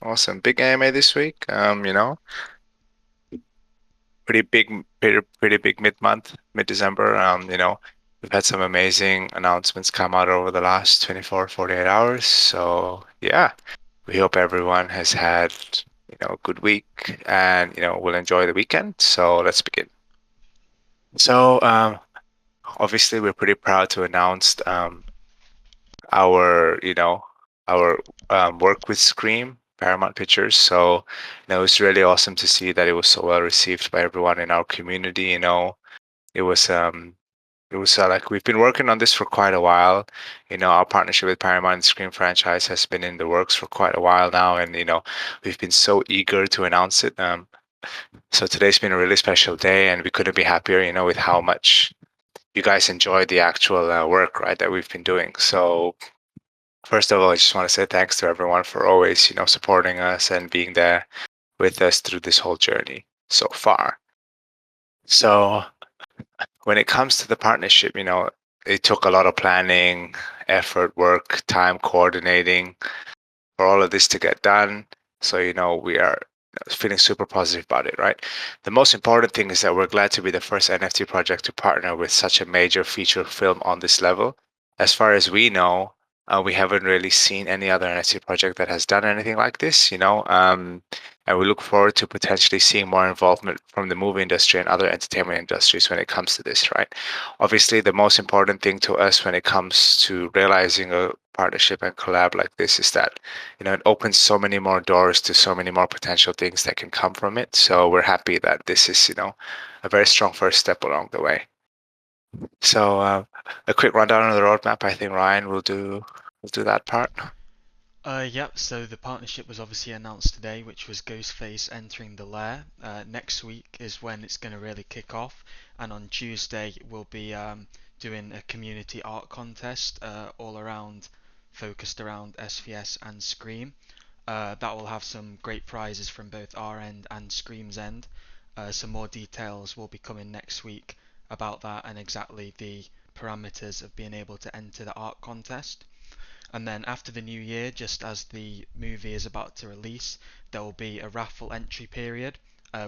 Awesome. Big AMA this week. Pretty big, pretty big mid-month, mid-December. We've had some amazing announcements come out over the last 24, 48 hours. So yeah, we hope everyone has had, a good week and, will enjoy the weekend. So let's begin. So obviously we're pretty proud to announce our, our work with Scream, Paramount Pictures. So, it was really awesome to see that it was so well received by everyone in our community. It was like we've been working on this for quite a while. Our partnership with Paramount and Scream franchise has been in the works for quite a while now, and we've been so eager to announce it. So today's been a really special day, and we couldn't be happier, with how much you guys enjoyed the actual work, right, that we've been doing. So first of all, I just want to say thanks to everyone for always, supporting us and being there with us through this whole journey so far. So when it comes to the partnership, it took a lot of planning, effort, work, time coordinating for all of this to get done. So, we are feeling super positive about it, right? The most important thing is that we're glad to be the first NFT project to partner with such a major feature film on this level. As far as we know, we haven't really seen any other NFT project that has done anything like this, and we look forward to potentially seeing more involvement from the movie industry and other entertainment industries when it comes to this, right? Obviously, the most important thing to us when it comes to realizing a partnership and collab like this is that it opens so many more doors to so many more potential things that can come from it. So we're happy that this is, a very strong first step along the way. So a quick rundown on the roadmap. I think Ryan will do that part. Yep, so the partnership was obviously announced today, which was Ghostface entering the lair. Next week is when it's going to really kick off, and on Tuesday we'll be doing a community art contest all around, focused around SVS and Scream. That will have some great prizes from both our end and Scream's end. Some more details will be coming next week about that and exactly the parameters of being able to enter the art contest. And then after the new year, just as the movie is about to release, there will be a raffle entry period,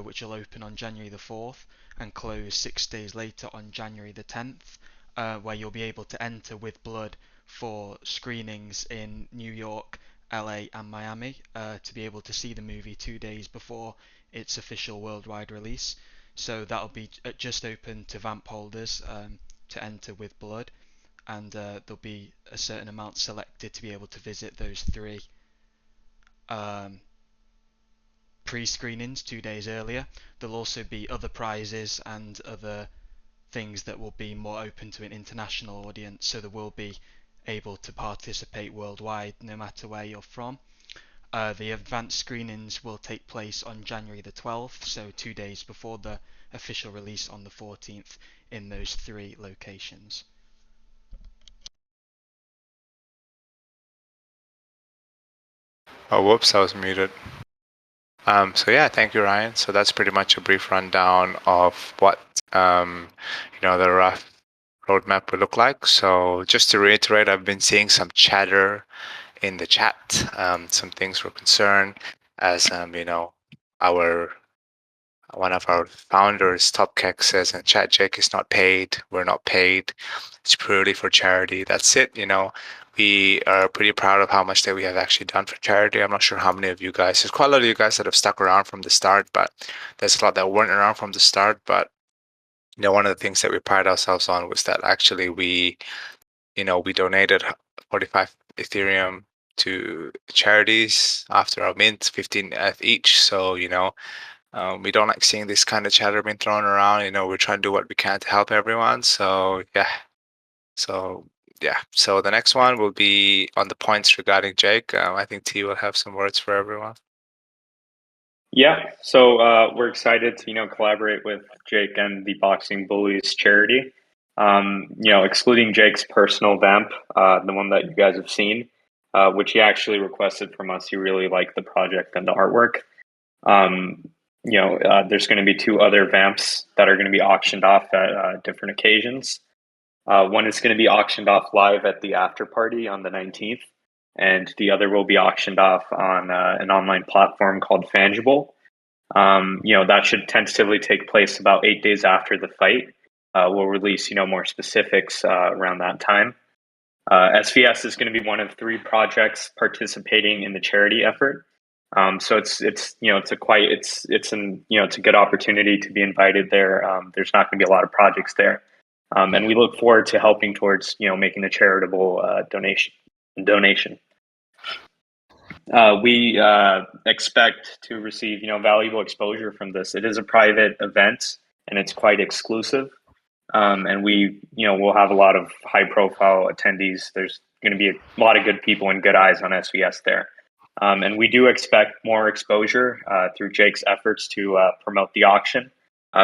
which will open on January the 4th and close 6 days later on January the 10th, where you'll be able to enter with blood for screenings in New York, LA, and Miami to be able to see the movie 2 days before its official worldwide release. So that'll be just open to vamp holders to enter with blood, and there'll be a certain amount selected to be able to visit those three um, pre-screenings 2 days earlier. There'll also be other prizes and other things that will be more open to an international audience, so there will be able to participate worldwide no matter where you're from. The advanced screenings will take place on January the 12th, so 2 days before the official release on the 14th in those three locations. Oh, whoops, I was muted. So yeah, thank you, Ryan. So that's pretty much a brief rundown of what the rough roadmap would look like. So just to reiterate, I've been seeing some chatter in the chat. Some things were concerned as our one of our founders, Top Keck, says in chat, Jake is not paid. We're not paid. It's purely for charity. That's it. We are pretty proud of how much that we have actually done for charity. I'm not sure how many of you guys, there's quite a lot of you guys that have stuck around from the start, but there's a lot that weren't around from the start. But, one of the things that we pride ourselves on was that actually we donated 45 Ethereum to charities after our mint, 15 ETH each. So, we don't like seeing this kind of chatter being thrown around. We're trying to do what we can to help everyone. So yeah. So yeah. So the next one will be on the points regarding Jake. I think T will have some words for everyone. Yeah, so we're excited to collaborate with Jake and the Boxing Bullies charity. Excluding Jake's personal vamp, the one that you guys have seen, which he actually requested from us. He really liked the project and the artwork. Um, there's going to be two other vamps that are going to be auctioned off at different occasions. One is going to be auctioned off live at the after party on the 19th, and the other will be auctioned off on an online platform called Fangible. That should tentatively take place about 8 days after the fight. We'll release more specifics around that time. SVS is going to be one of 3 projects participating in the charity effort. So it's a good opportunity to be invited there. There's not going to be a lot of projects there, and we look forward to helping towards making a charitable donation. We expect to receive valuable exposure from this. It is a private event and it's quite exclusive. And we'll have a lot of high profile attendees. There's going to be a lot of good people and good eyes on SVS there. And we do expect more exposure through Jake's efforts to promote the auction,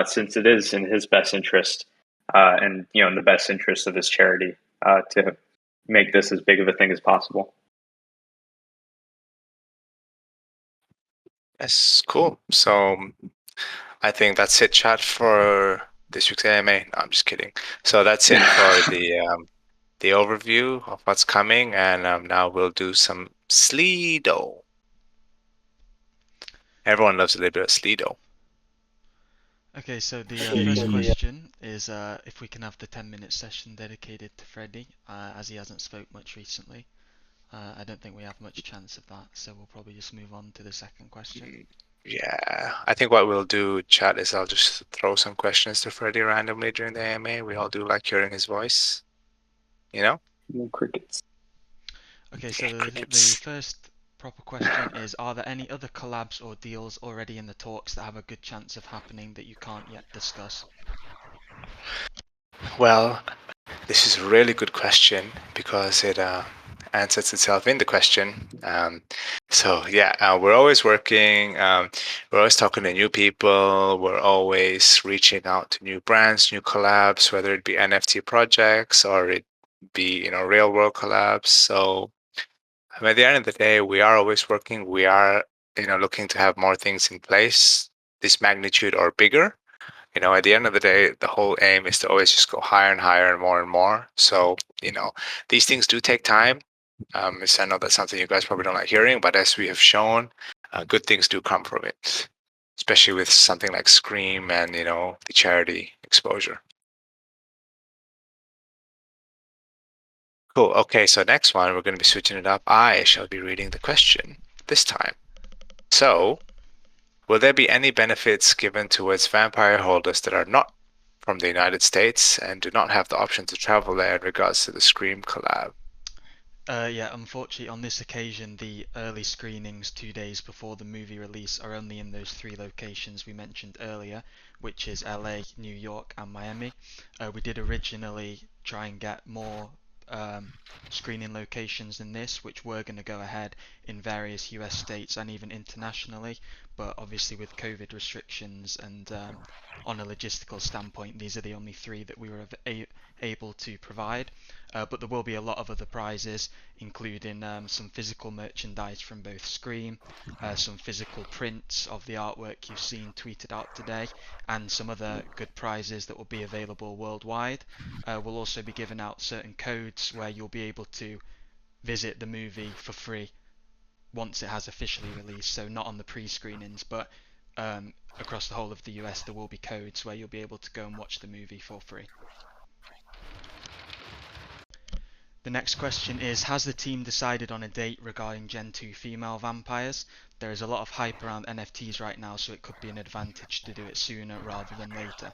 since it is in his best interest and in the best interest of his charity to make this as big of a thing as possible. That's cool. So I think that's it, chat, for this week's AMA. No, I'm just kidding. So that's it for the overview of what's coming, and now we'll do some Slido. Everyone loves a little bit of Slido. Okay, so the first question is if we can have the 10-minute session dedicated to Freddie, as he hasn't spoke much recently. I don't think we have much chance of that, so we'll probably just move on to the second question. Yeah, I think what we'll do, chat, is I'll just throw some questions to Freddie randomly during the AMA. We all do like hearing his voice, No crickets. Okay, so the first proper question is, are there any other collabs or deals already in the talks that have a good chance of happening that you can't yet discuss? Well, this is a really good question because it answers itself in the question. We're always working. We're always talking to new people. We're always reaching out to new brands, new collabs, whether it be NFT projects or it be real world collabs. So at the end of the day, we are always working. We are looking to have more things in place, this magnitude or bigger. At the end of the day, the whole aim is to always just go higher and higher and more and more. So, these things do take time. I know that's something you guys probably don't like hearing, but as we have shown, good things do come from it, especially with something like Scream and, the charity exposure. Cool. Okay, so next one, we're going to be switching it up. I shall be reading the question this time. So, will there be any benefits given towards vampire holders that are not from the United States and do not have the option to travel there in regards to the Scream collab? Yeah, unfortunately on this occasion the early screenings 2 days before the movie release are only in those 3 locations we mentioned earlier, which is LA, New York and Miami. We did originally try and get more screening locations than this, which were going to go ahead in various US states and even internationally, but obviously with COVID restrictions and on a logistical standpoint, these are the only 3 that we were able to provide. But there will be a lot of other prizes, including some physical merchandise from both Scream, some physical prints of the artwork you've seen tweeted out today, and some other good prizes that will be available worldwide. We'll also be giving out certain codes where you'll be able to visit the movie for free once it has officially released, so not on the pre-screenings, but across the whole of the US there will be codes where you'll be able to go and watch the movie for free. The next question is, has the team decided on a date regarding Gen 2 female vampires? There is a lot of hype around NFTs right now, so it could be an advantage to do it sooner rather than later.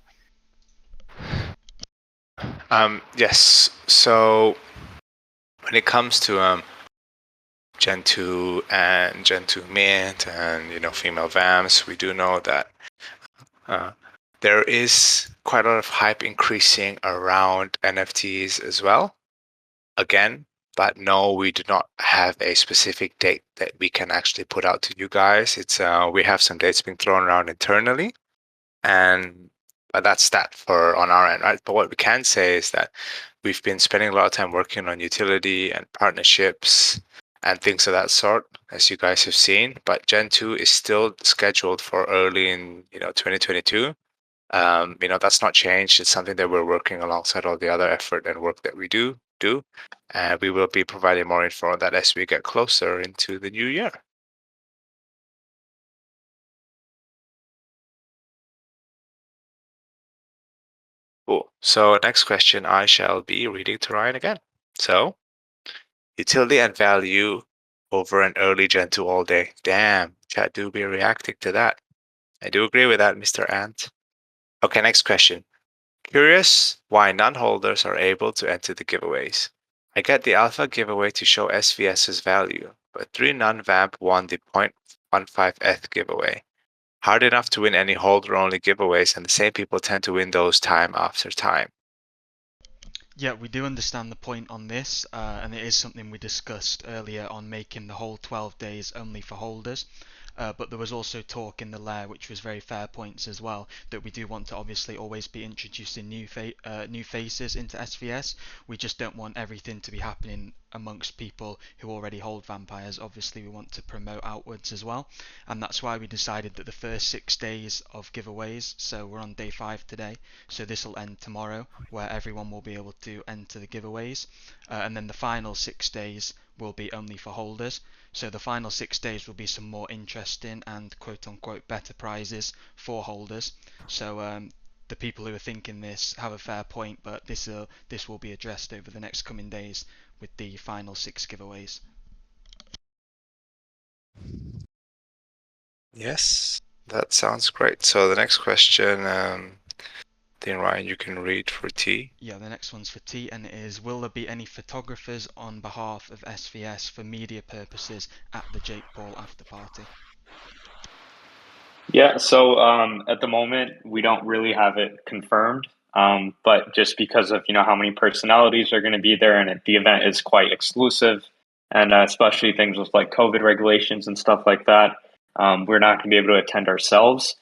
Yes. So when it comes to Gen 2 and Gen 2 Mint and female vamps, we do know that there is quite a lot of hype increasing around NFTs as well. Again, but no, we do not have a specific date that we can actually put out to you guys. It's we have some dates being thrown around internally, but that's that for on our end, right? But what we can say is that we've been spending a lot of time working on utility and partnerships and things of that sort, as you guys have seen. But Gen 2 is still scheduled for early in 2022. That's not changed. It's something that we're working alongside all the other effort and work that we do do. And we will be providing more info on that as we get closer into the new year. Cool. So next question I shall be reading to Ryan again. So utility and value over an early Gen 2 all day. Damn, chat do be reacting to that. I do agree with that, Mr. Ant. Okay, next question. Curious why non-holders are able to enter the giveaways. I get the alpha giveaway to show SVS's value, but 3 non-vamp won the 0.15eth giveaway. Hard enough to win any holder-only giveaways, and the same people tend to win those time after time. Yeah, we do understand the point on this, and it is something we discussed earlier on making the whole 12 days only for holders. But there was also talk in the lair, which was very fair points as well, that we do want to obviously always be introducing new faces into SVS. We just don't want everything to be happening amongst people who already hold vampires. Obviously, we want to promote outwards as well, and that's why we decided that the first 6 days of giveaways, so we're on day 5 today, so this will end tomorrow, where everyone will be able to enter the giveaways, and then the final 6 days will be only for holders. So the final 6 days will be some more interesting and quote-unquote better prizes for holders. So the people who are thinking this have a fair point, but this will be addressed over the next coming days with the final 6 giveaways. Yes, that sounds great. So the next question, then Ryan, you can read for T. Yeah, the next one's for T, and it is: will there be any photographers on behalf of SVS for media purposes at the Jake Paul after party? Yeah, so at the moment we don't really have it confirmed, but just because of how many personalities are going to be there, and the event is quite exclusive, and especially things with like COVID regulations and stuff like that, we're not going to be able to attend ourselves.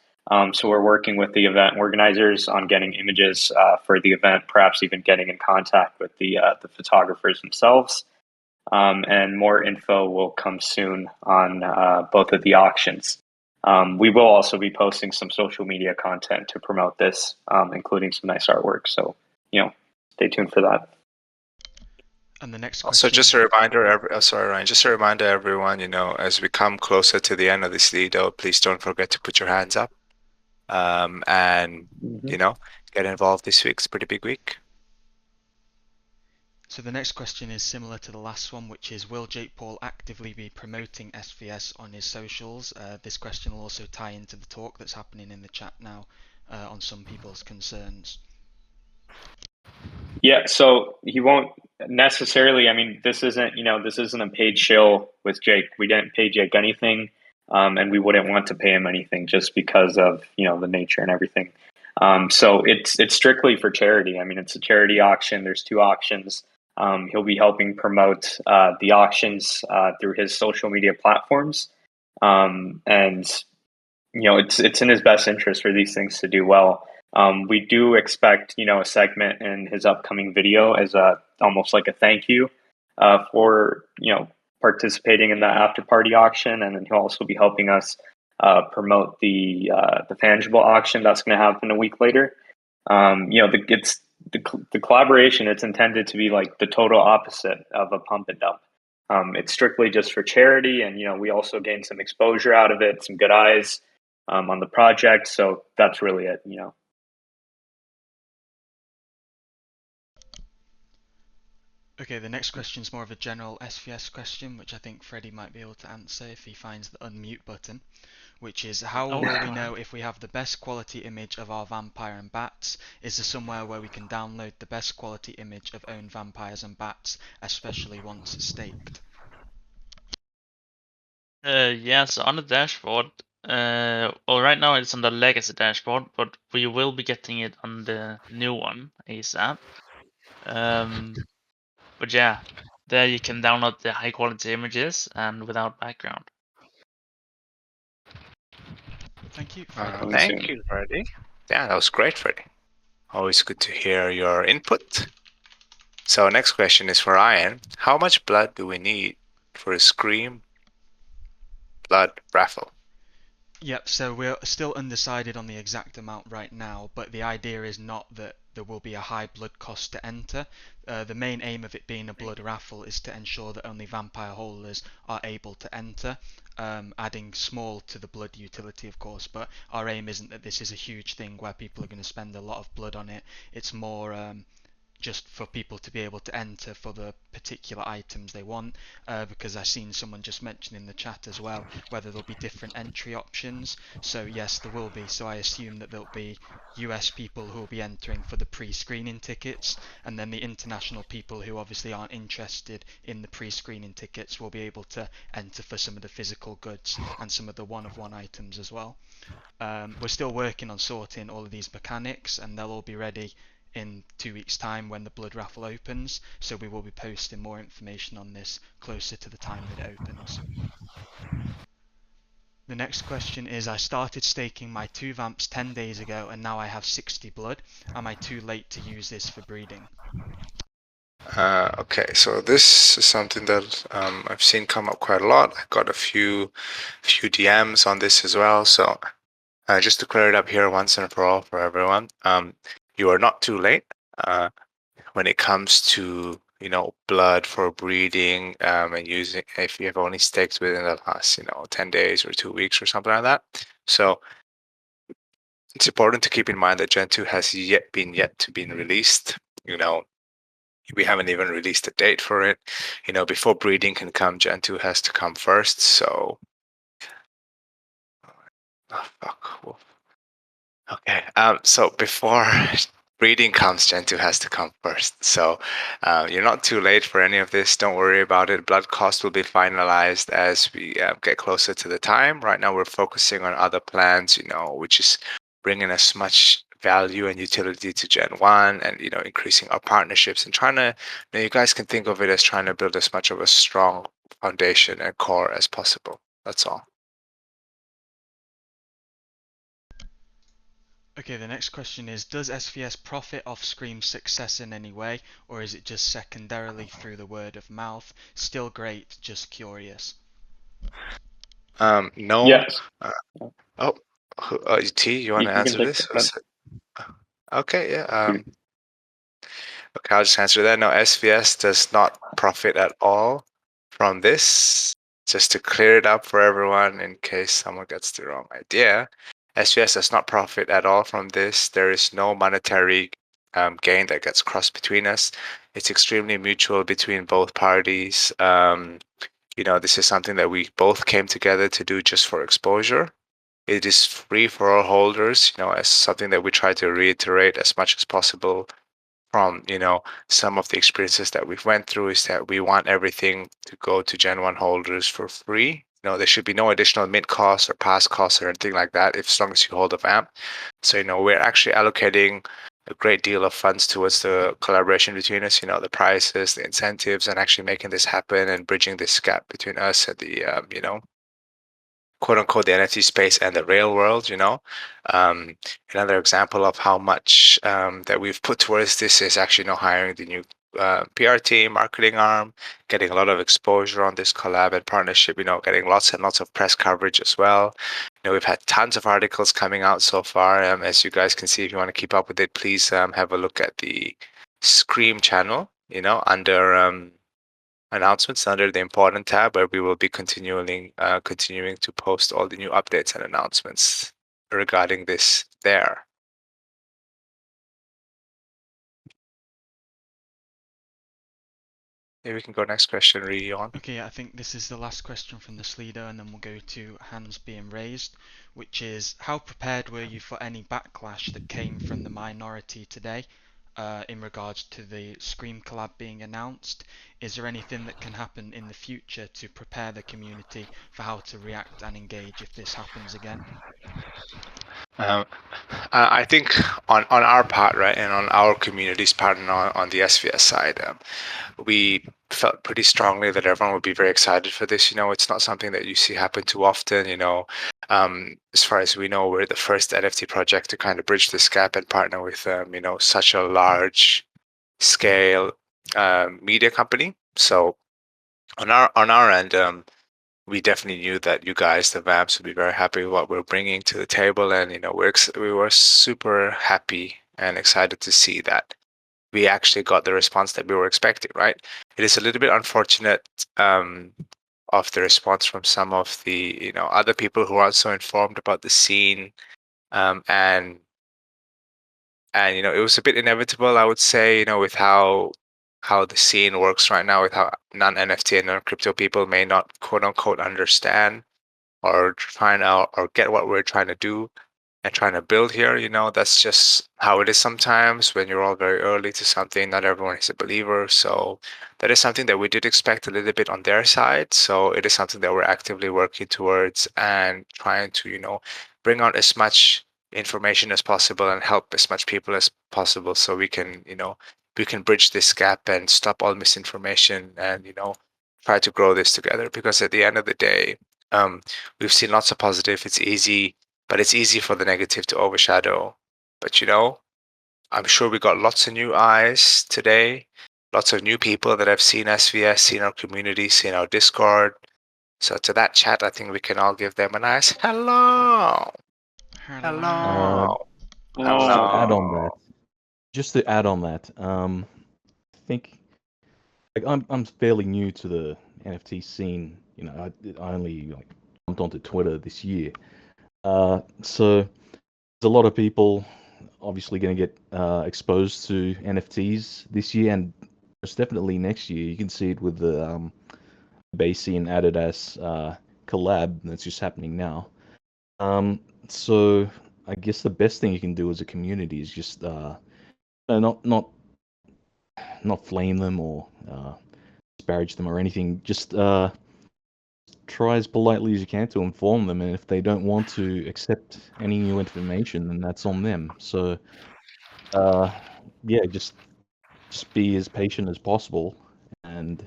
So we're working with the event organizers on getting images for the event, perhaps even getting in contact with the photographers themselves. And more info will come soon on both of the auctions. We will also be posting some social media content to promote this, including some nice artwork. So, stay tuned for that. And the next Also, question. just a reminder, sorry, Ryan, just a reminder, everyone, as we come closer to the end of this video, please don't forget to put your hands up, and, get involved this week. It's a pretty big week. So the next question is similar to the last one, which is: will Jake Paul actively be promoting SVS on his socials? This question will also tie into the talk that's happening in the chat now on some people's concerns. Yeah, so he won't necessarily. I mean, this isn't a paid shill with Jake. We didn't pay Jake anything, and we wouldn't want to pay him anything just because of the nature and everything. So it's strictly for charity. I mean, it's a charity auction. There's 2 auctions. He'll be helping promote the auctions through his social media platforms, and it's in his best interest for these things to do well. We do expect a segment in his upcoming video as almost like a thank you for participating in the after party auction, and then he'll also be helping us promote the Fangible auction that's going to happen a week later. The collaboration. It's intended to be like the total opposite of a pump and dump. It's strictly just for charity, and we also gain some exposure out of it, some good eyes on the project. So that's really it. Okay, the next question is more of a general SVS question, which I think Freddie might be able to answer if he finds the unmute button, which is: how will we know if we have the best quality image of our vampire and bats? Is there somewhere where we can download the best quality image of own vampires and bats, especially once staked? Yes, on the dashboard. Well, right now it's on the legacy dashboard, but we will be getting it on the new one ASAP. But yeah, there you can download the high quality images and without background. Thank you, Freddie. Thank you, Freddie. Yeah, that was great, Freddie. Always good to hear your input. So next question is for Ryan. How much blood do we need for a Scream blood raffle? Yep, so we're still undecided on the exact amount right now, but the idea is not that there will be a high blood cost to enter. The main aim of it being a blood raffle is to ensure that only vampire holders are able to enter, adding small to the blood utility, of course, but our aim isn't that this is a huge thing where people are going to spend a lot of blood on it. It's more just for people to be able to enter for the particular items they want, because I've seen someone just mention in the chat as well whether there'll be different entry options. So yes, there will be. So I assume that there'll be US people who will be entering for the pre-screening tickets, and then the international people who obviously aren't interested in the pre-screening tickets will be able to enter for some of the physical goods and some of the one-of-one items as well. We're still working on sorting all of these mechanics, and they'll all be ready in 2 weeks' time when the blood raffle opens, so we will be posting more information on this closer to the time that it opens. The next question is, I started staking my 2 vamps 10 days ago and now I have 60 blood. Am I too late to use this for breeding? Okay, so this is something that I've seen come up quite a lot. I got a few DMs on this as well. So just to clear it up here once and for all for everyone, you are not too late when it comes to blood for breeding and using if you have only staked within the last 10 days or 2 weeks or something like that. So it's important to keep in mind that Gen 2 has yet to be released. We haven't even released a date for it. Before breeding can come, Gen 2 has to come first. So, oh, fuck. Okay. So before breeding comes, Gen 2 has to come first. So, you're not too late for any of this. Don't worry about it. Blood cost will be finalized as we get closer to the time. Right now, we're focusing on other plans, which is bringing as much value and utility to Gen 1 and, increasing our partnerships and trying to, you guys can think of it as trying to build as much of a strong foundation and core as possible. That's all. Okay, the next question is, does SVS profit off Scream's success in any way, or is it just secondarily through the word of mouth? Still great, just curious. No. Yes. Oh, T, you want to You can answer take this? that. Okay, yeah. Okay, I'll just answer that. No, SVS does not profit at all from this. Just to clear it up for everyone in case someone gets the wrong idea. SVS does not profit at all from this. There is no monetary gain that gets crossed between us. It's extremely mutual between both parties. This is something that we both came together to do just for exposure. It is free for all holders, as something that we try to reiterate as much as possible from, some of the experiences that we've went through is that we want everything to go to Gen 1 holders for free. There should be no additional mint costs or pass costs or anything like that as long as you hold a vamp. So, we're actually allocating a great deal of funds towards the collaboration between us, the prices, the incentives, and actually making this happen and bridging this gap between us and the, quote unquote the NFT space and the real world. Another example of how much that we've put towards this is actually hiring the new PR team, marketing arm, getting a lot of exposure on this collab and partnership, getting lots and lots of press coverage as well. We've had tons of articles coming out so far. As you guys can see, if you want to keep up with it, please have a look at the Scream channel, under announcements under the important tab where we will be continuing to post all the new updates and announcements regarding this there. Maybe we can go next question, Rion. Okay, I think this is the last question from this leader, and then we'll go to hands being raised, which is, how prepared were you for any backlash that came from the minority today in regards to the Scream collab being announced? Is there anything that can happen in the future to prepare the community for how to react and engage if this happens again? I think on our part, right, and on our community's part, and on the SVS side, we felt pretty strongly that everyone would be very excited for this. It's not something that you see happen too often. As far as we know, we're the first NFT project to kind of bridge this gap and partner with, such a large scale media company. So on our end, we definitely knew that you guys, the Vamps, would be very happy with what we're bringing to the table, and we were super happy and excited to see that we actually got the response that we were expecting, right? It is a little bit unfortunate of the response from some of the other people who aren't so informed about the scene, and it was a bit inevitable, I would say, with how the scene works right now, with how non-NFT and non-crypto people may not quote unquote understand or find out or get what we're trying to do and trying to build here. That's just how it is sometimes when you're all very early to something. Not everyone is a believer. So that is something that we did expect a little bit on their side. So it is something that we're actively working towards and trying to, bring out as much information as possible and help as much people as possible so we can, we can bridge this gap and stop all misinformation and, try to grow this together. Because at the end of the day, we've seen lots of positive. It's easy, but it's easy for the negative to overshadow. But I'm sure we got lots of new eyes today, lots of new people that have seen SVS, seen our community, seen our Discord. So to that chat, I think we can all give them a nice hello. Hello. Hello. Hello. Hello. Just to add on that, I think I'm fairly new to the NFT scene. I only jumped onto Twitter this year, so there's a lot of people obviously going to get exposed to NFTs this year, and most definitely next year. You can see it with the Basie and Adidas collab that's just happening now. So I guess the best thing you can do as a community is just not flame them or disparage them or anything. Just try as politely as you can to inform them, and if they don't want to accept any new information, then that's on them. So yeah, just be as patient as possible, and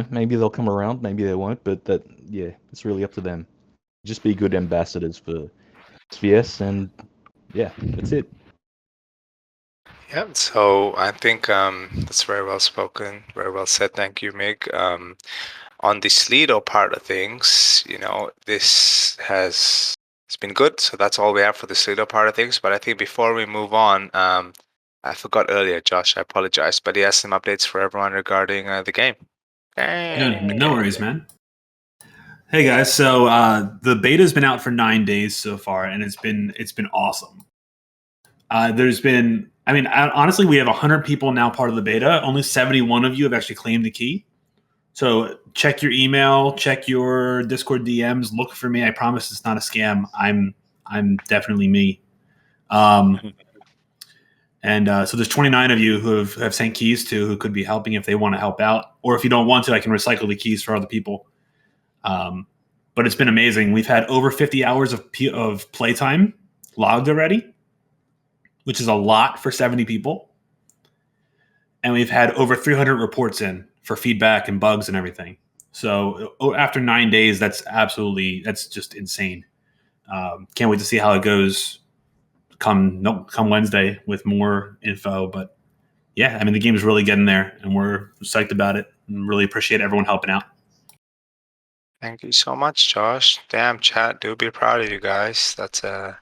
maybe they'll come around, maybe they won't, but it's really up to them. Just be good ambassadors for SVS, and yeah, that's it. Yep. So I think that's very well spoken, very well said. Thank you, Mig. On the Slido part of things, this has it's been good. So that's all we have for the Slido part of things. But I think before we move on, I forgot earlier, Josh. I apologize, but he has some updates for everyone regarding the game. No worries, man. Hey guys, so the beta's been out for 9 days so far, and it's been awesome. Honestly, we have 100 people now part of the beta. Only 71 of you have actually claimed the key. So check your email, check your Discord DMs, look for me. I promise it's not a scam. I'm definitely me. And so there's 29 of you who have sent keys to who could be helping if they want to help out. Or if you don't want to, I can recycle the keys for other people. But it's been amazing. We've had over 50 hours of playtime logged already, which is a lot for 70 people. And we've had over 300 reports in for feedback and bugs and everything. So after 9 days, that's just insane. Can't wait to see how it goes come Wednesday with more info. But yeah, the game is really getting there, and we're psyched about it and really appreciate everyone helping out. Thank you so much, Josh. Damn, chat, do be proud of you guys. That's a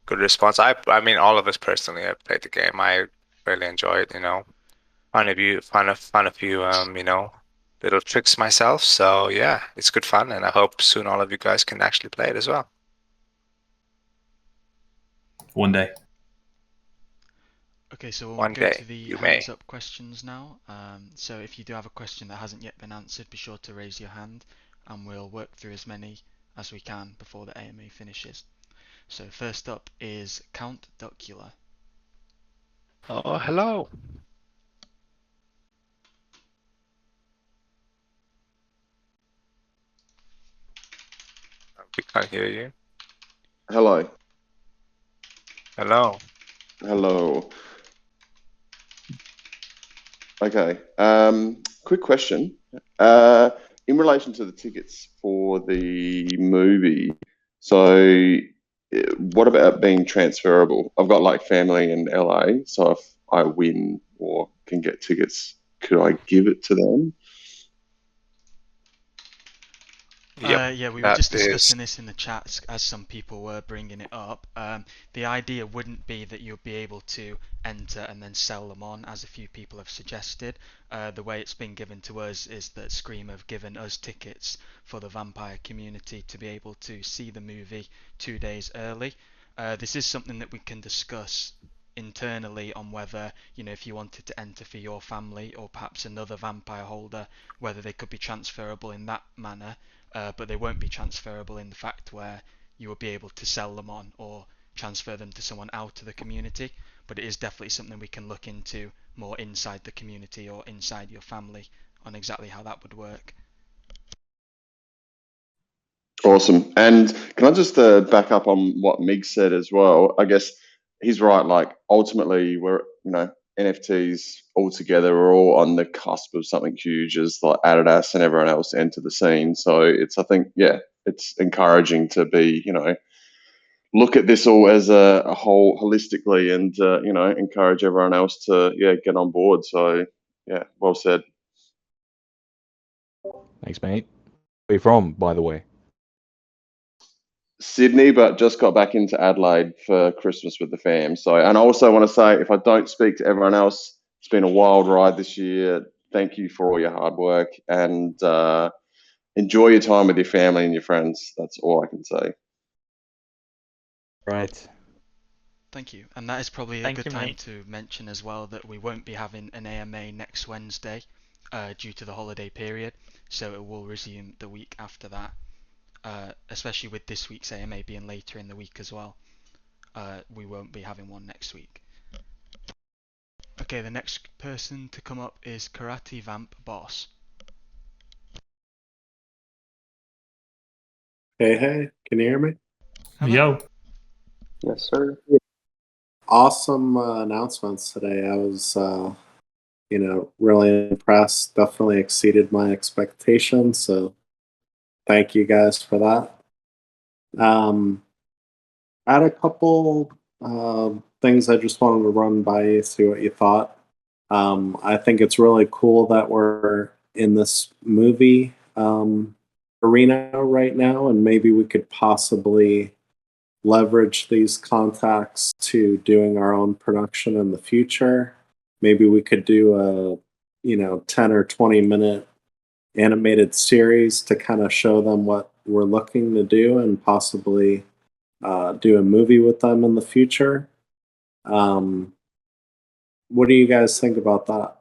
good response. I mean, all of us personally have played the game. I really enjoy it. Find a few little tricks myself. So yeah, it's good fun, and I hope soon all of you guys can actually play it as well. One day. Okay, so we'll One go day, to the you hands may. up questions now. So if you do have a question that hasn't yet been answered, be sure to raise your hand and we'll work through as many as we can before the AMA finishes. So first up is Count Duckula. Oh, hello. We can't hear you. Hello. Hello. Hello. Okay. Quick question. In relation to the tickets for the movie, so what about being transferable? I've got family in LA, so if I win or can get tickets, could I give it to them? Yeah, we were that just is- discussing this in the chat as some people were bringing it up. The idea wouldn't be that you'll be able to enter and then sell them on, as a few people have suggested. The way it's been given to us is that Scream have given us tickets for the vampire community to be able to see the movie 2 days early. This is something that we can discuss internally on whether, if you wanted to enter for your family or perhaps another vampire holder, whether they could be transferable in that manner. But they won't be transferable in the fact where you will be able to sell them on or transfer them to someone out of the community. But it is definitely something we can look into more inside the community or inside your family on exactly how that would work. Awesome. And can I just back up on what Mig said as well? I guess he's right. Like ultimately, we're NFTs all together are all on the cusp of something huge as like Adidas and everyone else enter the scene. So I think it's encouraging to be look at this all as a whole holistically and encourage everyone else to get on board. So well said. Thanks, mate. Where are you from, by the way? Sydney, but just got back into Adelaide for Christmas with the fam. So, and I also want to say, if I don't speak to everyone else, it's been a wild ride this year. Thank you for all your hard work and enjoy your time with your family and your friends. That's all I can say. Right. Thank you. And that is probably a Thank good you, time mate. to mention as well that we won't be having an AMA next Wednesday due to the holiday period. So it will resume the week after that, especially with this week's AMA being later in the week as well. We won't be having one next week. Okay, the next person to come up is Karate Vamp Boss. Hey, can you hear me? Hello. Yo. Yes, sir. Awesome announcements today. I was, really impressed. Definitely exceeded my expectations. So thank you guys for that. I had a couple things I just wanted to run by you, see what you thought. I think it's really cool that we're in this movie arena right now, and maybe we could possibly leverage these contacts to doing our own production in the future. Maybe we could do a 10 or 20 minute animated series to kind of show them what we're looking to do and possibly do a movie with them in the future. What do you guys think about that?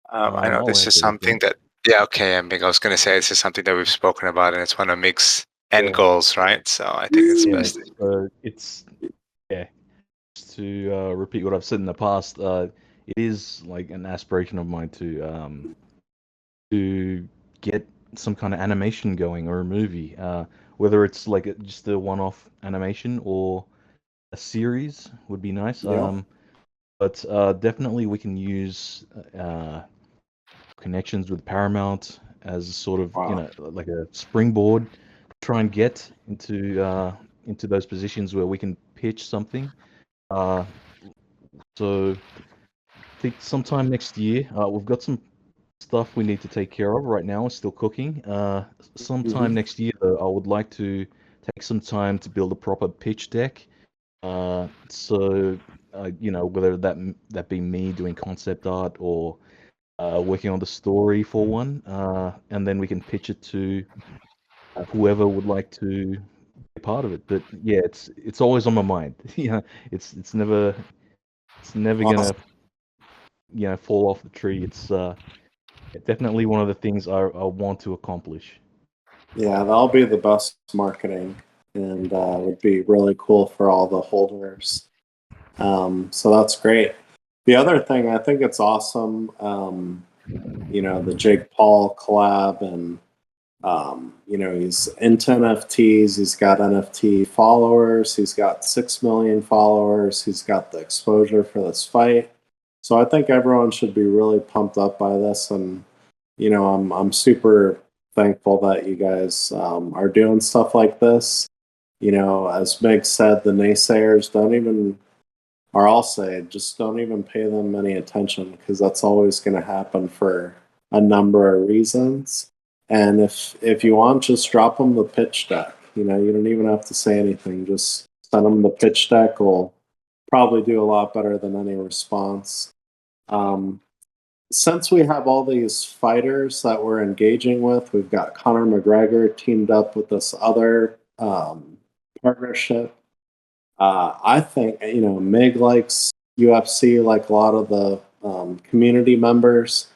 I know I'll this answer is that, something Jim. that, okay, Mig, I was going to say this is something that we've spoken about, and it's one of Mig's end Yeah. goals, right? So I think it's Yeah, best. so it's just to repeat what I've said in the past. It is like an aspiration of mine to get some kind of animation going or a movie, whether it's like just a one-off animation or a series would be nice. Yeah. But definitely we can use connections with Paramount as sort of Wow. like a springboard, try and get into those positions where we can pitch something. So I think sometime next year, we've got some stuff we need to take care of right now. We're still cooking. Sometime next year, though, I would like to take some time to build a proper pitch deck. So whether that be me doing concept art or working on the story for one, and then we can pitch it to whoever would like to be part of it. But yeah, it's always on my mind. Yeah, it's never gonna fall off the tree. It's definitely one of the things I want to accomplish. Yeah, that'll be the best marketing and would be really cool for all the holders. So that's great. The other thing, I think it's awesome, the Jake Paul collab and, he's into NFTs. He's got NFT followers. He's got 6 million followers. He's got the exposure for this fight. So I think everyone should be really pumped up by this. And, I'm super thankful that you guys are doing stuff like this. As Meg said, the naysayers or I'll say, just don't even pay them any attention because that's always going to happen for a number of reasons. And if you want, just drop them the pitch deck. You don't even have to say anything. Just send them the pitch deck. Will probably do a lot better than any response. Since we have all these fighters that we're engaging with, we've got Conor McGregor teamed up with this other partnership. I think Mig likes UFC like a lot of the community members.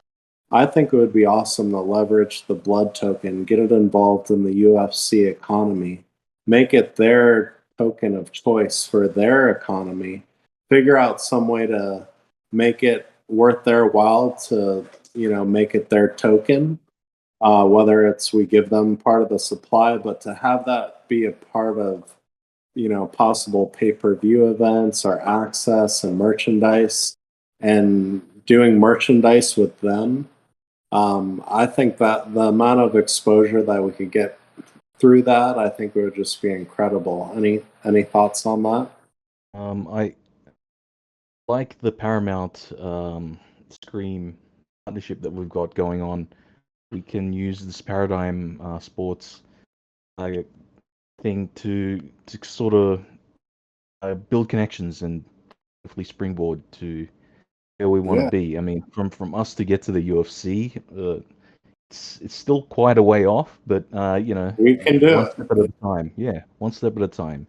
I think it would be awesome to leverage the blood token, get it involved in the UFC economy, make it their token of choice for their economy, figure out some way to make it worth their while to, make it their token, whether it's we give them part of the supply, but to have that be a part of, possible pay-per-view events or access and merchandise and doing merchandise with them. I think that the amount of exposure that we could get through that, I think it would just be incredible. Any thoughts on that? I like the Paramount Scream partnership that we've got going on. We can use this Paradigm Sports thing to sort of build connections and hopefully springboard to where we want to be. I mean, from us to get to the UFC, it's still quite a way off, but we can do one it. step at a time. Yeah, one step at a time,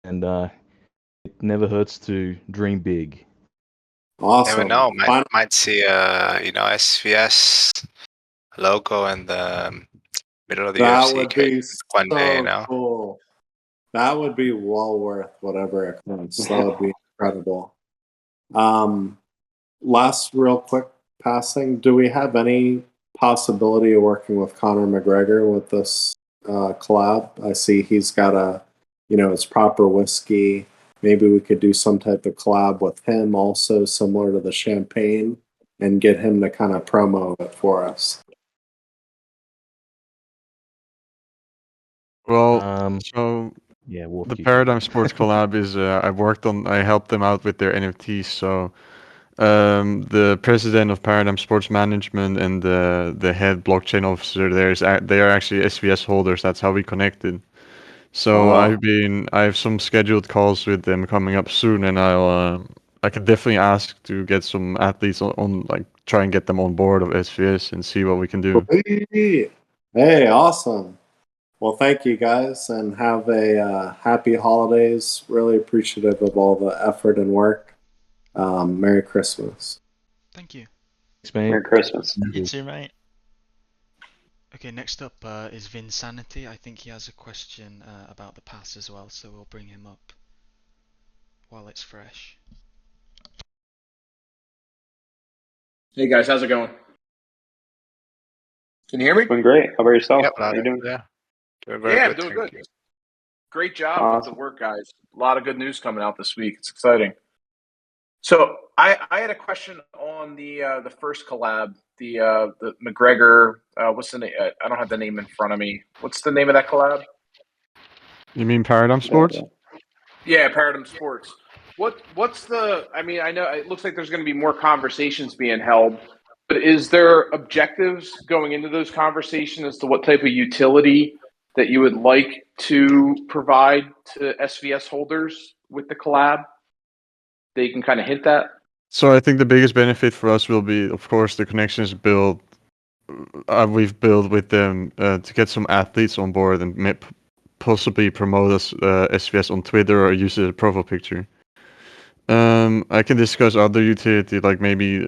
and it never hurts to dream big. Awesome. Never know. Might see SVS logo in the middle of the That UFC would cage be one day. so cool. That would be well worth whatever it costs. That would be incredible. Last real quick passing. Do we have any possibility of working with Conor McGregor with this collab? I see he's got his proper whiskey. Maybe we could do some type of collab with him also, similar to the champagne, and get him to kind of promo it for us. Well, so yeah, Wolf, the Paradigm Sports collab is I helped them out with their NFTs. So the president of Paradigm Sports Management and the head blockchain officer they are actually SVS holders. That's how we connected. So I have some scheduled calls with them coming up soon, and I can definitely ask to get some athletes on like try and get them on board of SVS and see what we can do. Hey, awesome. Well, thank you guys, and have a happy holidays. Really appreciative of all the effort and work. Merry Christmas. Thank you. Thanks, mate. Merry Christmas. You too, mate. Okay, next up is Vinsanity. I think he has a question about the pass as well, so we'll bring him up while it's fresh. Hey guys, how's it going? Can you hear me? Doing great. How about yourself? Yep, How are you doing? Yeah, doing very Yeah, good. I'm doing Thank good. you. Great job Awesome. with the work, guys. A lot of good news coming out this week. It's exciting. So I had a question on the first collab, the McGregor. What's the name? I don't have the name in front of me. What's the name of that collab? You mean Paradigm Sports? Yeah, Paradigm Sports. What's the? I mean, I know it looks like there's going to be more conversations being held, but is there objectives going into those conversations as to what type of utility that you would like to provide to SVS holders with the collab? They can kind of hint that. So I think the biggest benefit for us will be, of course, the connections we've built with them to get some athletes on board and possibly promote us SVS on Twitter or use it as a profile picture. I can discuss other utility, like maybe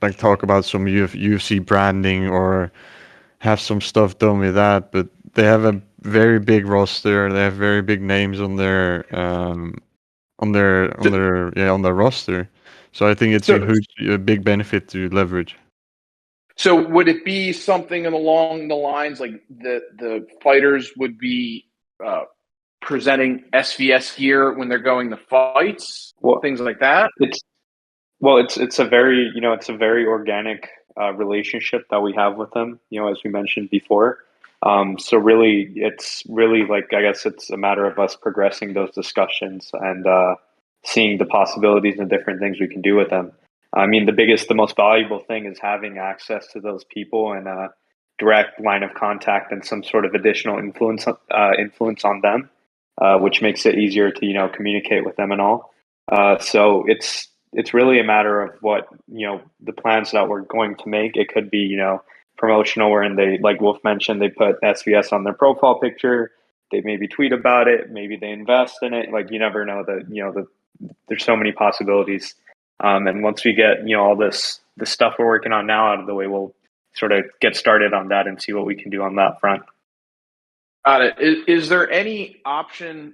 like talk about some UFC branding or have some stuff done with that. But they have a very big roster. They have very big names on their roster. So I think it's a big benefit to leverage. So would it be something along the lines like the fighters would be presenting SVS gear when they're going to fights, things like that? It's a very organic relationship that we have with them. As we mentioned before. So really, it's really like I guess it's a matter of us progressing those discussions and seeing the possibilities and different things we can do with them. I mean, the most valuable thing is having access to those people and direct line of contact and some sort of additional influence on them, which makes it easier to communicate with them and all. So it's really a matter of what the plans that we're going to make. It could be promotional, wherein they, like Wolf mentioned, they put SVS on their profile picture. They maybe tweet about it. Maybe they invest in it. Like, you never know that there's so many possibilities. And once we get all the stuff we're working on now out of the way, we'll sort of get started on that and see what we can do on that front. Got it. Is there any option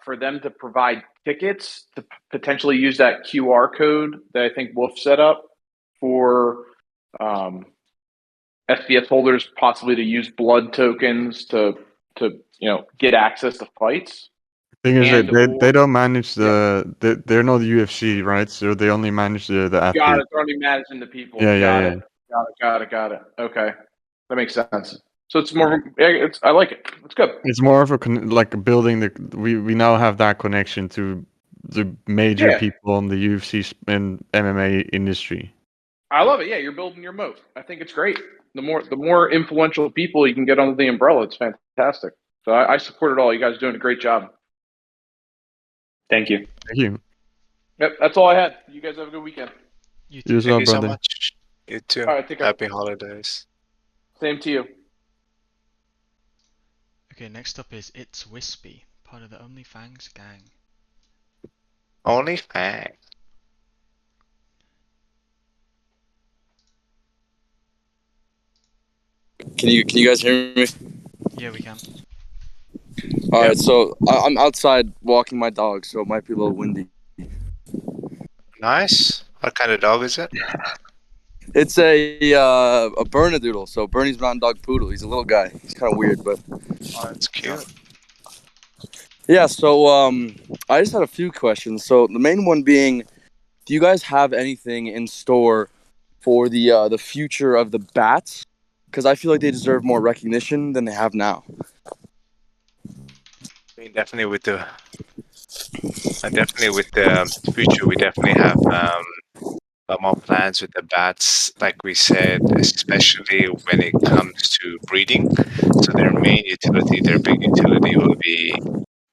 for them to provide tickets to potentially use that QR code that I think Wolf set up for SVS holders, possibly to use blood tokens to get access to fights? Thing is that they don't manage Yeah. they're not UFC, right? So they only manage the Got athlete. it. They're only managing the people. Yeah, Got yeah, it. Got it. Okay, that makes sense. So it's more. I like it. It's good. It's more of a like building we now have that connection to the major Yeah. people in the UFC and MMA industry. I love it. Yeah, you're building your moat. I think it's great. The more influential people you can get under the umbrella, it's fantastic. So I support it all. You guys are doing a great job. Thank you. Thank you. Yep, that's all I had. You guys have a good weekend. You too. You as well, Thank you so brother. much. You too. All right, take care. Happy holidays. Same to you. Okay, next up is It's Wispy, part of the OnlyFans gang. Only Fang. Can you guys hear me? Yeah, we can. All right, so I'm outside walking my dog, so it might be a little windy. Nice. What kind of dog is it? It's a Bernedoodle, so Bernie's Mountain Dog Poodle. He's a little guy. He's kind of weird, but Oh, that's cute. yeah. So I just had a few questions. So the main one being, do you guys have anything in store for the future of the bats? Because I feel like they deserve more recognition than they have now. I mean, definitely with the future, we definitely have more plans with the bats, like we said, especially when it comes to breeding. So their main utility, their big utility, will be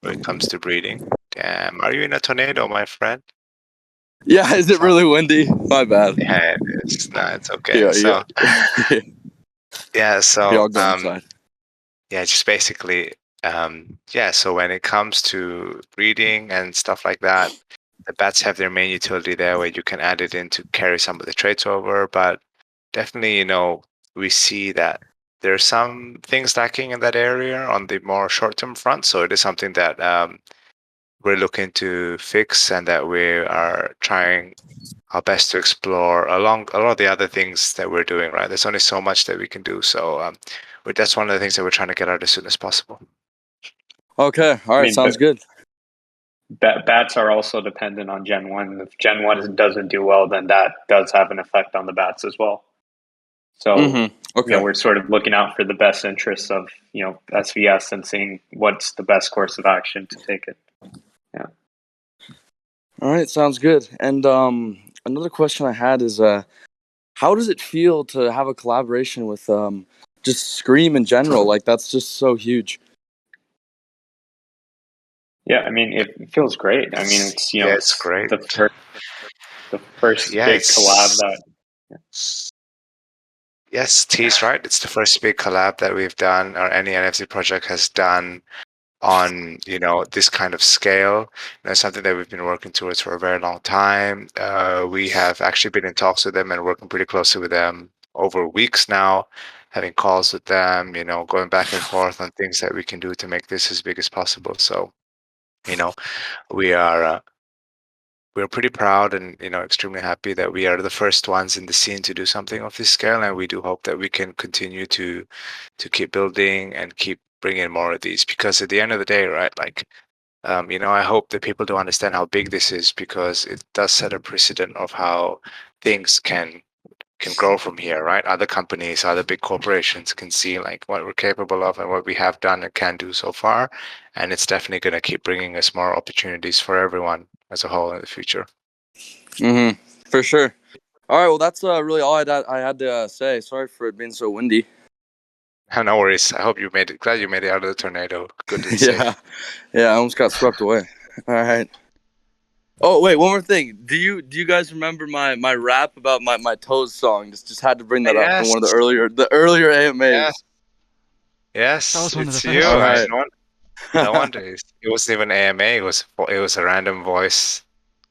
when it comes to breeding. Damn, are you in a tornado, my friend? Yeah, is it really windy? My bad. Yeah, it is. No, it's okay. Yeah, So yeah, so y'all go inside. yeah, just basically, yeah. So when it comes to breeding and stuff like that, the bats have their main utility there, where you can add it in to carry some of the traits over. But definitely, we see that there are some things lacking in that area on the more short-term front. So it is something that we're looking to fix, and that we are trying our best to explore along a lot of the other things that we're doing. Right, there's only so much that we can do. So that's one of the things that we're trying to get out as soon as possible. Okay, all right, sounds good. Bats are also dependent on Gen 1. If Gen 1 doesn't do well, then that does have an effect on the bats as well. So Okay. we're sort of looking out for the best interests of SVS and seeing what's the best course of action to take it. Yeah. All right, sounds good. And another question I had is, how does it feel to have a collaboration with just Scream in general? Like, that's just so huge. Yeah, I mean, it feels great. I mean, it's it's great. The first big collab that. Yes, T's right. It's the first big collab that we've done, or any NFT project has done, on this kind of scale. Something that we've been working towards for a very long time. We have actually been in talks with them and working pretty closely with them over weeks now, having calls with them, going back and forth on things that we can do to make this as big as possible. So, we are we're pretty proud and extremely happy that we are the first ones in the scene to do something of this scale, and we do hope that we can continue to keep building and keep bringing more of these, because at the end of the day, right, like I hope that people do understand how big this is, because it does set a precedent of how things can grow from here, right? Other companies, other big corporations can see like what we're capable of and what we have done and can do so far, and it's definitely going to keep bringing us more opportunities for everyone as a whole in the future. For sure. All right, well, that's really all I had to say. Sorry for it being so windy. No worries. I hope you made it. Glad you made it out of the tornado. Good and Yeah, safe. yeah, I almost got swept away. All right. Oh wait, one more thing. Do you guys remember my rap about my toes song? Just had to bring that up in one of Yes. the earlier Yeah. AMAs. Yes. That was one of the It's first you. All ones. right. No wonder. It wasn't even AMA. It was a random voice,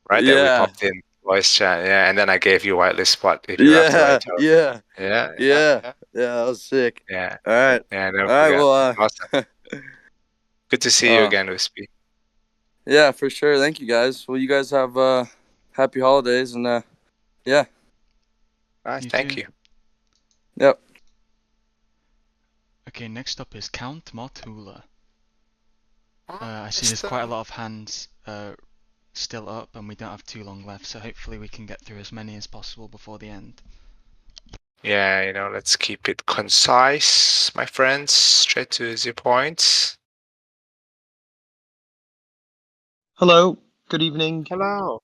right? That we Yeah, popped in voice chat. Yeah, and then I gave you whitelist spot if you have the right yeah, toe. yeah, Yeah. yeah, yeah. That was sick. Yeah. All right, Yeah. Never all right. forget. Well, Awesome. Good to see you uh, again, Wispy. yeah, for sure. Thank you guys. Well, you guys have happy holidays and yeah, Nice. You Thank too. you. yep. Okay, next up is Count Martula. I see there's quite a lot of hands still up, and we don't have too long left, so hopefully we can get through as many as possible before the end. Yeah, let's keep it concise, my friends. Straight to the points. Hello, good evening. Hello.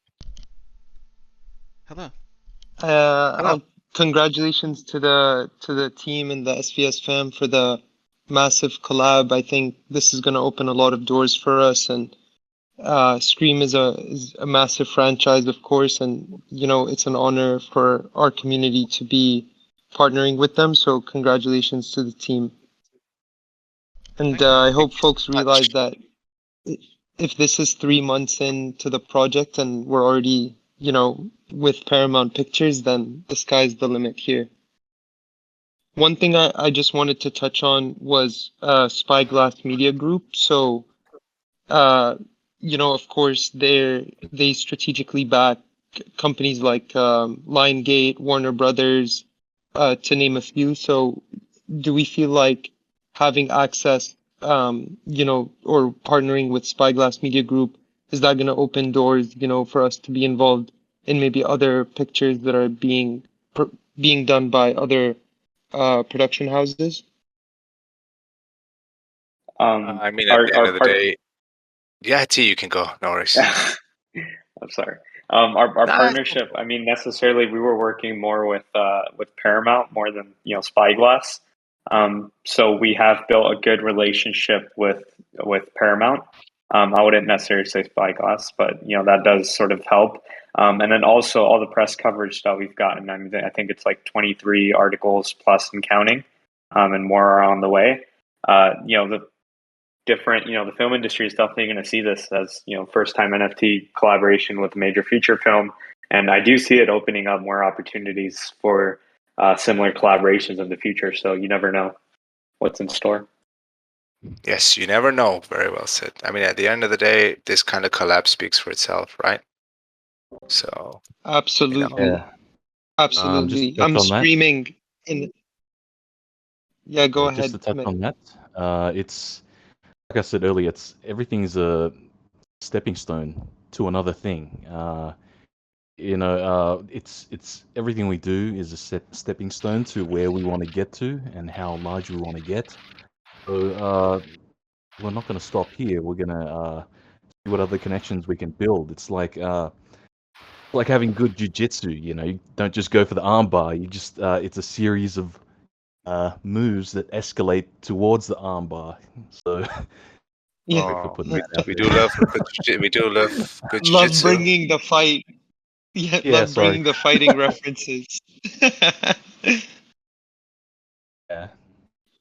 Hello. Congratulations to the team and the SVS fam for the massive collab. I think this is going to open a lot of doors for us, and Scream is a massive franchise, of course, and it's an honor for our community to be partnering with them. So congratulations to the team, and I hope folks realize that if this is 3 months into the project and we're already, with Paramount Pictures, then the sky's the limit here. One thing I just wanted to touch on was Spyglass Media Group. So, of course, they strategically back companies like Lionsgate, Warner Brothers, to name a few. So, do we feel like having access, or partnering with Spyglass Media Group, is that going to open doors, for us to be involved in maybe other pictures that are being done by other production houses? I mean, at the end Our of the part. day, yeah, T, you can go. No worries. I'm sorry. Our Nah, partnership. I mean, necessarily, we were working more with Paramount more than Spyglass. So we have built a good relationship with Paramount. I wouldn't necessarily say Spyglass, but that does sort of help. And then also all the press coverage that we've gotten. I mean, I think it's like 23 articles plus and counting, and more are on the way. The different, the film industry is definitely going to see this as, first time NFT collaboration with a major feature film. And I do see it opening up more opportunities for similar collaborations in the future. So you never know what's in store. Yes, you never know. Very well said. I mean, at the end of the day, this kind of collab speaks for itself, right? So, Absolutely. Yeah. Just to Absolutely. touch I'm on that. screaming in. Yeah, go Just to ahead, touch Mick. on that, it's like I said earlier. Everything's a stepping stone to another thing. It's everything we do is a stepping stone to where we want to get to and how large we want to get. So we're not going to stop here. We're going to see what other connections we can build. It's like having good jujitsu. You don't just go for the armbar. You just it's a series of moves that escalate towards the armbar. So Yeah, sorry for putting that out we there. do love we do love good love jiu-jitsu. bringing the fight. Yeah, Yeah, love sorry. bringing the fighting references. Yeah.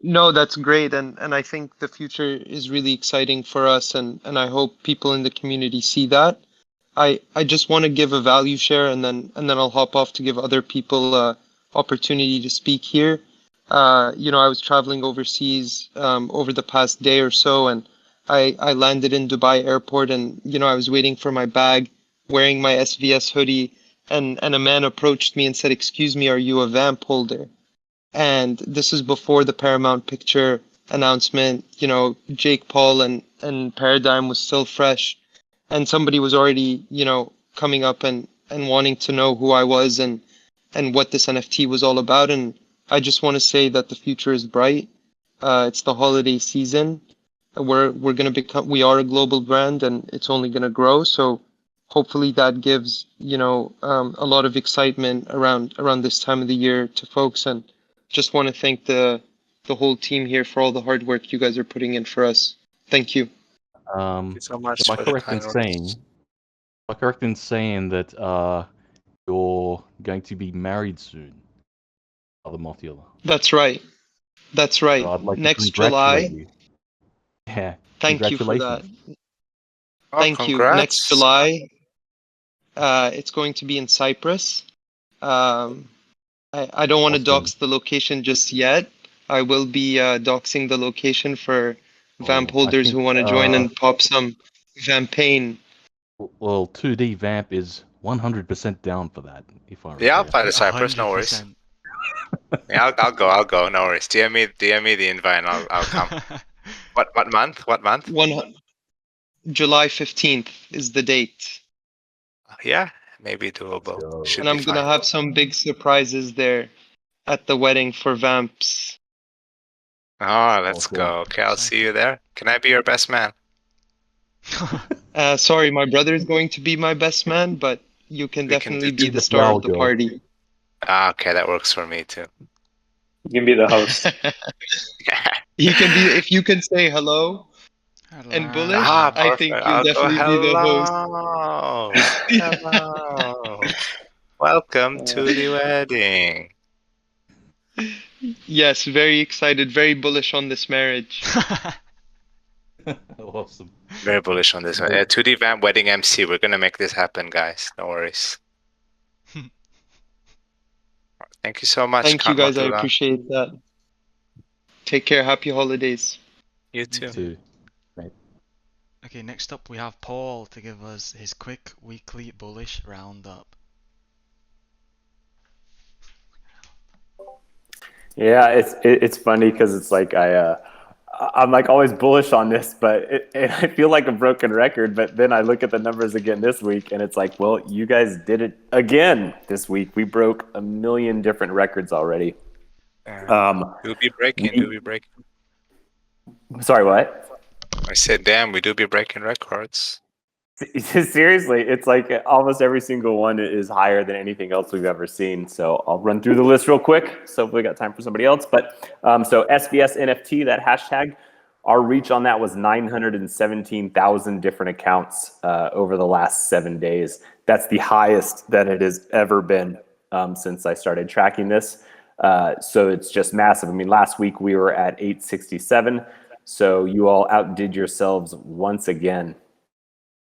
No, that's great, and I think the future is really exciting for us, and I hope people in the community see that. I just want to give a value share, and then I'll hop off to give other people opportunity to speak here. I was traveling overseas over the past day or so, and I landed in Dubai airport, and I was waiting for my bag, wearing my SVS hoodie, and a man approached me and said, "Excuse me, are you a vamp holder?" And this is before the Paramount Picture announcement. Jake Paul and Paradigm was still fresh, and somebody was already, coming up and wanting to know who I was and what this NFT was all about. And I just want to say that the future is bright. It's the holiday season. We are a global brand, and it's only gonna grow. So hopefully that gives a lot of excitement around this time of the year to folks. And just want to thank the the whole team here for all the hard work you guys are putting in for us. Thank you. Thank you so much Am I for the correct in kind words. saying that you're going to be married soon, Father Motiola? That's right. That's right. So I'd like to Next congratulate July. you. Yeah, Thank you for that. congratulations. Oh, Thank you. Next congrats. July, it's going to be in Cyprus. I don't want to Awesome. dox the location just yet. I will be doxing the location for Vamp Oh, I holders who think, want to join and pop some Vampain. well, 2D Vamp is 100% down for that, if I Yeah, I'll recall. fly to Cyprus. No worries. 100%. Yeah, I'll go. No worries. DM me the invite, and I'll come. What month? What month? July 15th is the date. Yeah, maybe doable. go. Should And be I'm going to fine. have some big surprises there at the wedding for Vamps. Oh, let's Awesome. go. Okay, I'll see you there. Can I be your best man? Sorry, my brother is going to be my best man, but you can We can definitely do be the the star flower of the girl. party. Ah, okay, that works for me too. You can be the host. He can be, if you can say hello and Hello. bullish, Ah, I perfect. think I'll you'll go. definitely be the host. Hello. Hello. Welcome to the wedding. Yes, very excited, very bullish on this marriage. Awesome. Very bullish on this one. 2D Vamp wedding MC. We're gonna make this happen, guys. No worries. Thank you so much, Thank you Count guys, I Matula. appreciate that. Take care, happy holidays. You too. Too. Okay, next up we have Paul to give us his quick weekly bullish roundup. Yeah, it's funny because it's like I'm like always bullish on this, but I feel like a broken record. But then I look at the numbers again this week, and it's like, well, you guys did it again this week. We broke 1 million different records already. Do be breaking. Sorry, what? I said, damn, we do be breaking records. Seriously, it's like almost every single one is higher than anything else we've ever seen. So I'll run through the list real quick. So if we got time for somebody else, but so SVS NFT, that hashtag, our reach on that was 917,000 different accounts over the last 7 days. That's the highest that it has ever been since I started tracking this. So it's just massive. I mean, last week we were at 867. So you all outdid yourselves once again,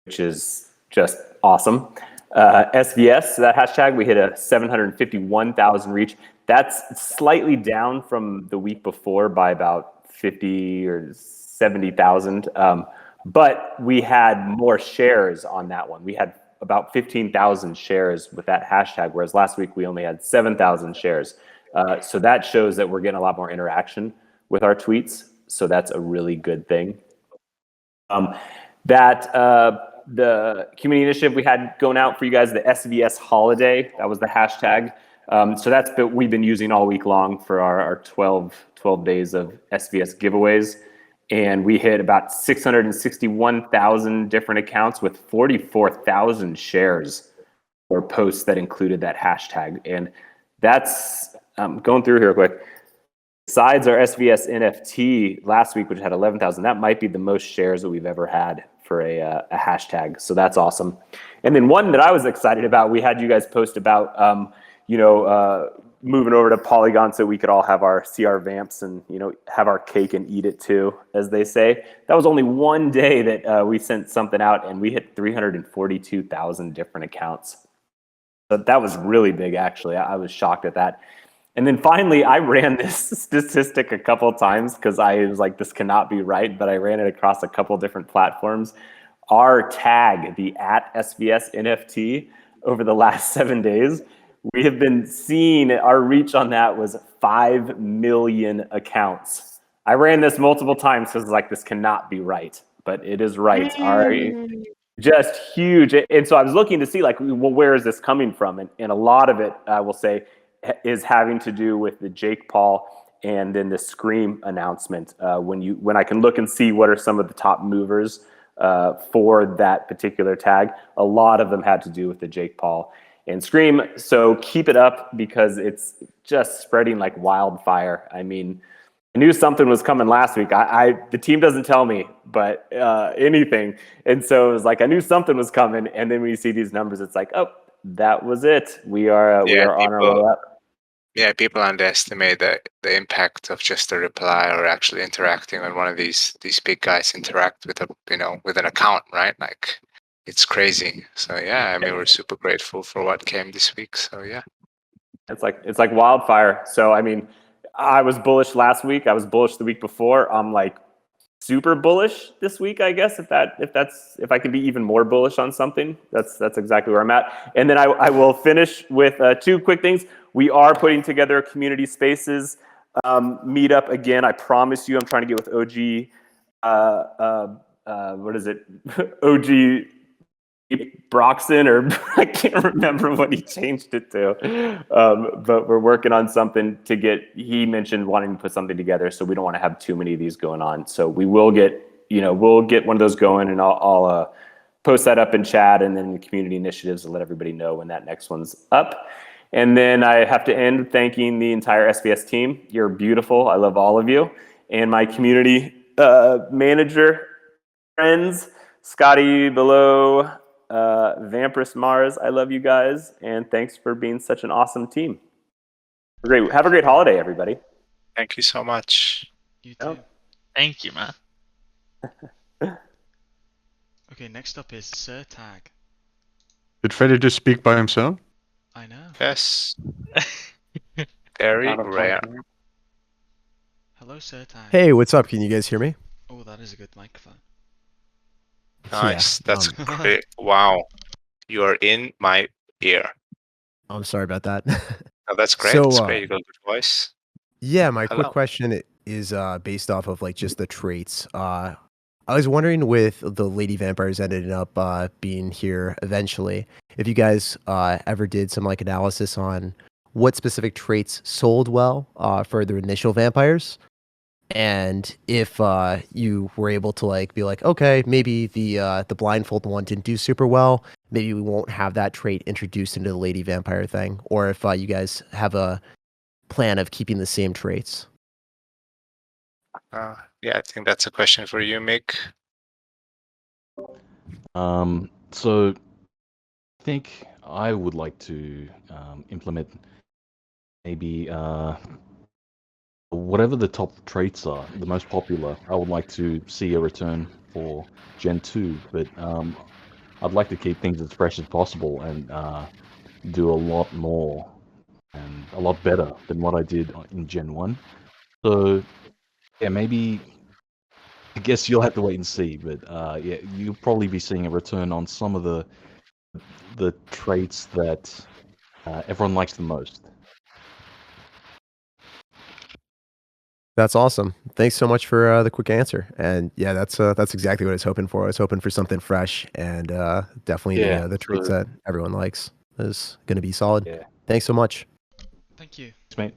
which is just awesome. SVS, that hashtag, we hit a 751,000 reach. That's slightly down from the week before by about 50 or 70,000. But we had more shares on that one. We had about 15,000 shares with that hashtag, whereas last week we only had 7,000 shares. So that shows that we're getting a lot more interaction with our tweets. So that's a really good thing. The community initiative we had going out for you guys, the SVS holiday, that was the hashtag. So that's what we've been using all week long for our 12 days of SVS giveaways. And we hit about 661,000 different accounts with 44,000 shares or posts that included that hashtag. And that's, going through here real quick. Besides our SVS NFT last week, which had 11,000, that might be the most shares that we've ever had for a hashtag. So that's awesome. And then one that I was excited about, we had you guys post about, moving over to Polygon so we could all have our CR vamps and, have our cake and eat it too, as they say. That was only one day that we sent something out and we hit 342,000 different accounts. So that was really big, actually. I was shocked at that. And then finally, I ran this statistic a couple of times because I was like, this cannot be right, but I ran it across a couple different platforms. Our tag, the @SVS NFT, over the last 7 days, we have been seeing our reach on that was 5 million accounts. I ran this multiple times because like, this cannot be right, but it is right. Just huge. And so I was looking to see like, well, where is this coming from? And a lot of it, I will say, is having to do with the Jake Paul and then the Scream announcement. When I can look and see what are some of the top movers for that particular tag, a lot of them had to do with the Jake Paul and Scream. So keep it up because it's just spreading like wildfire. I mean, I knew something was coming last week. The team doesn't tell me, but anything. And so it was like I knew something was coming, and then when you see these numbers, it's like, oh, that was it. We are on our way up. Yeah, people underestimate the impact of just a reply or actually interacting when one of these big guys interact with with an account, right? Like it's crazy. So yeah, I mean we're super grateful for what came this week. So yeah. It's like wildfire. So I mean, I was bullish last week. I was bullish the week before. I'm like super bullish this week, I guess. If I can be even more bullish on something, that's exactly where I'm at. And then I will finish with 2 quick things. We are putting together a community spaces meetup again. I promise you, I'm trying to get with OG. What is it? OG Broxton, or I can't remember what he changed it to. But we're working on something to get. He mentioned wanting to put something together, so we don't want to have too many of these going on. So we will get, we'll get one of those going, and I'll post that up in chat, and then the community initiatives, and let everybody know when that next one's up. And then I have to end thanking the entire SVS team. You're beautiful. I love all of you, and my community manager friends, Scotty below. Vampirus Mars, I love you guys, and thanks for being such an awesome team. Great. Have a great holiday, everybody. Thank you so much. You too. Thank you, man. Okay, next up is Sir Tag. Did Freddy just speak by himself? I know. Yes. Very rare. Hello, Sir Tag. Hey, what's up? Can you guys hear me? Oh, that is a good microphone. Nice. Yeah, That's great. Wow. You are in my ear. I'm sorry about that. Oh, that's great. So, That's great. You got a good voice. yeah, my quick Hello. question is based off of like just the traits. I was wondering with the lady vampires ended up being here eventually, if you guys ever did some like analysis on what specific traits sold well for the initial vampires, and if you were able to like be like, okay, maybe the blindfold one didn't do super well, maybe we won't have that trait introduced into the lady vampire thing, or if you guys have a plan of keeping the same traits. Yeah, I think that's a question for you, Mick. So I think I would like to implement maybe whatever the top traits are, the most popular. I would like to see a return for Gen 2, but I'd like to keep things as fresh as possible and do a lot more and a lot better than what I did in Gen 1. So, yeah, maybe, I guess you'll have to wait and see, but yeah, you'll probably be seeing a return on some of the traits that everyone likes the most. That's awesome. Thanks so much for the quick answer. And yeah, that's exactly what I was hoping for. I was hoping for something fresh, and definitely Yeah, the traits so, that everyone likes is going to be solid. yeah. Thanks so much. Thank you. Thanks, mate.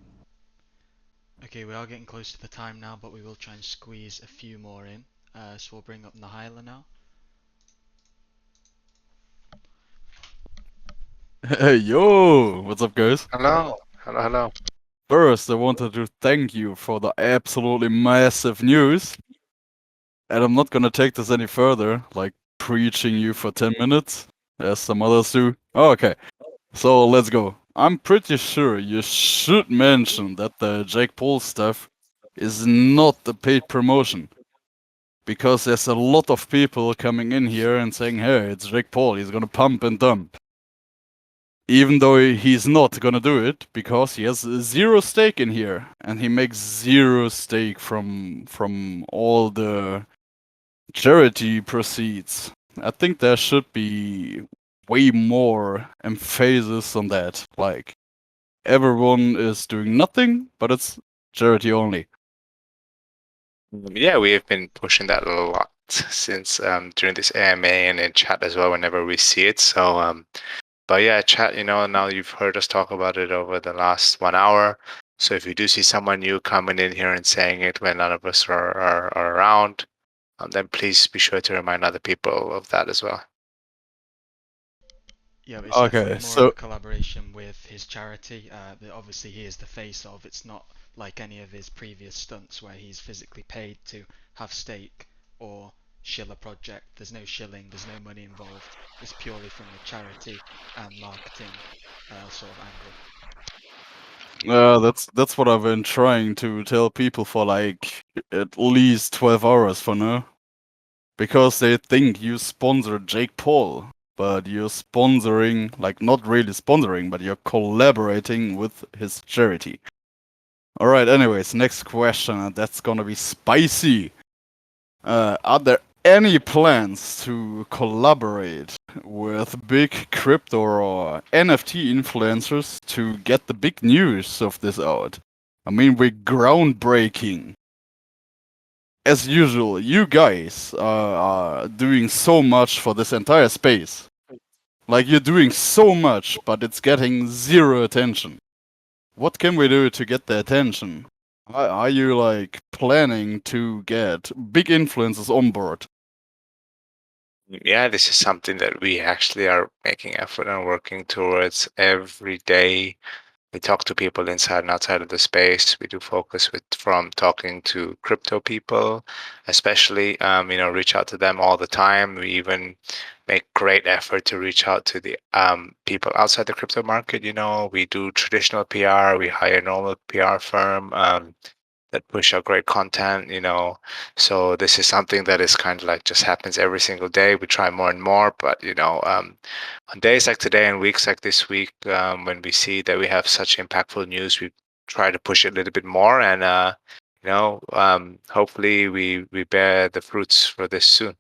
Okay, we are getting close to the time now, but we will try and squeeze a few more in. So we'll bring up Nahyla now. Hey, yo! What's up, guys? Hello. Hello, hello. First, I wanted to thank you for the absolutely massive news. And I'm not gonna take this any further, like preaching you for 10 minutes, as some others do. Oh, okay, so let's go. I'm pretty sure you should mention that the Jake Paul stuff is not the paid promotion. Because there's a lot of people coming in here and saying, hey, it's Jake Paul, he's gonna pump and dump. Even though he's not gonna do it, because he has zero stake in here, and he makes zero stake from all the charity proceeds. I think there should be way more emphasis on that. Like, everyone is doing nothing, but it's charity only. Yeah, we have been pushing that a lot since during this AMA and in chat as well whenever we see it. So but yeah, chat, now you've heard us talk about it over the last 1 hour. So if you do see someone new coming in here and saying it when none of us are around, then please be sure to remind other people of that as well. Yeah, it's Okay, definitely more so of a collaboration with his charity. That obviously he is the face of. It's not like any of his previous stunts where he's physically paid to have stake or shill a project. There's no shilling, there's no money involved. It's purely from the charity and marketing sort of angle. That's what I've been trying to tell people for like at least 12 hours for now. Because they think you sponsor Jake Paul, but you're sponsoring, like not really sponsoring, but you're collaborating with his charity. Alright, anyways, next question, and that's gonna be spicy. Are there any plans to collaborate with big crypto or NFT influencers to get the big news of this out? I mean, we're groundbreaking. As usual, you guys are doing so much for this entire space. Like, you're doing so much, but it's getting zero attention. What can we do to get the attention? Are you, like, planning to get big influencers on board? Yeah, this is something that we actually are making effort and working towards every day. We talk to people inside and outside of the space. We do focus from talking to crypto people, especially, reach out to them all the time. We even make great effort to reach out to the people outside the crypto market. We do traditional PR. We hire a normal PR firm that push out great content. So this is something that is kind of like just happens every single day. We try more and more, but on days like today and weeks like this week, when we see that we have such impactful news, we try to push it a little bit more, and hopefully we bear the fruits for this soon.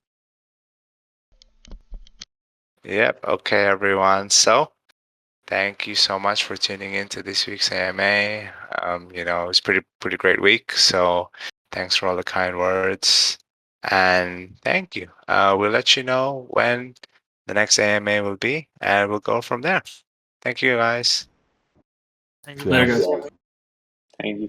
Yep. Okay, everyone. So thank you so much for tuning into this week's AMA. It's pretty great week. So thanks for all the kind words, and thank you. We'll let you know when the next AMA will be, and we'll go from there. Thank you, guys. Thank you, Later, guys. guys. Thank you.